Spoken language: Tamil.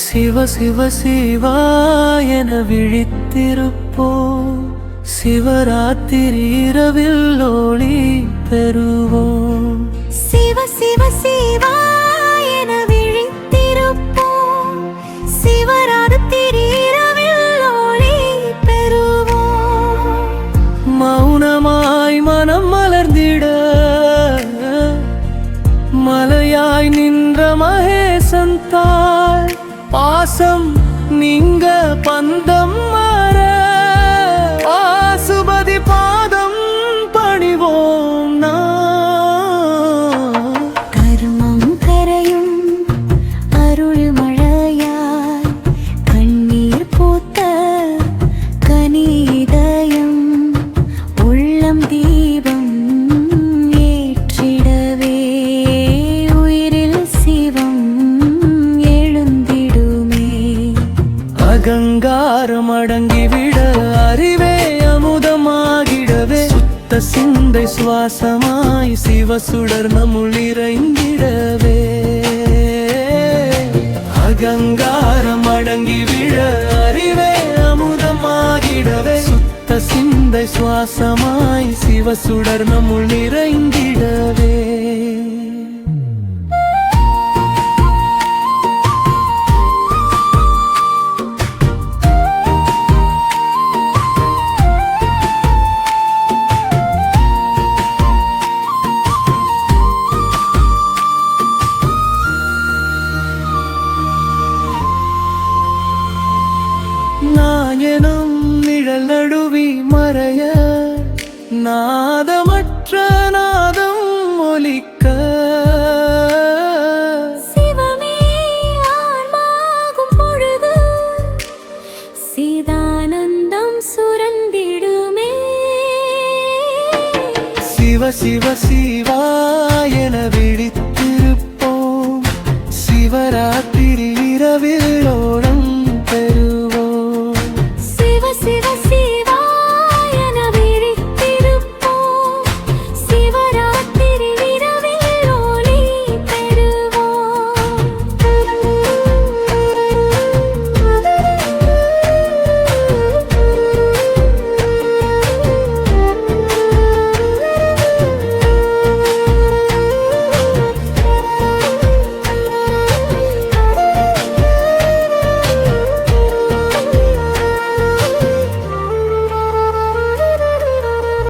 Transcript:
சிவ சிவ சிவா என விழித்திருப்போம், சிவராத்திரி இரவில் ஒளி பெறுவோம். சிவ சிவ சிவா என விழித்திருப்போம், சிவராத்திரி இரவில் ஒளி பெறுவோம். மௌனமாய் மனம் மலர்ந்திட மலையாய் நின்ற மகேசன் தாய், பாசம் நீங்க பந்தம் மாற ஆசுபதி பாதம் பணிவோம். கர்மம் கரையும் அருள் மழையாய் கண்ணீர் பூத்த கனிதயம் உள்ளம் தீபம் ஏற்றிடவே உயிரில் சிவம் எழுந்திடுமே. அகங்காரம் அடங்கிவிட அறிவே அமுதமாகிடவே, சுத்த சிந்தை சுவாசமாய் சிவசுடர் நம்முள் இறைந்திடவே. அகங்காரம் அடங்கிவிட அறிவே அமுதமாகிடவே, சுத்த சிந்தை சுவாசமாய் சிவசுடர் நம்முள் இறைந்திடவே. நான் எனும் நிழல் நடுவி மறைய நாதமற்ற நாதம் ஒலிக்க, சிவமே ஆன்மாகும் பொழுது சிதானந்தம் சுரந்திடுமே. சிவ சிவ சிவா என விழித்திருப்போம், சிவராத்திரி இரவில் ஓட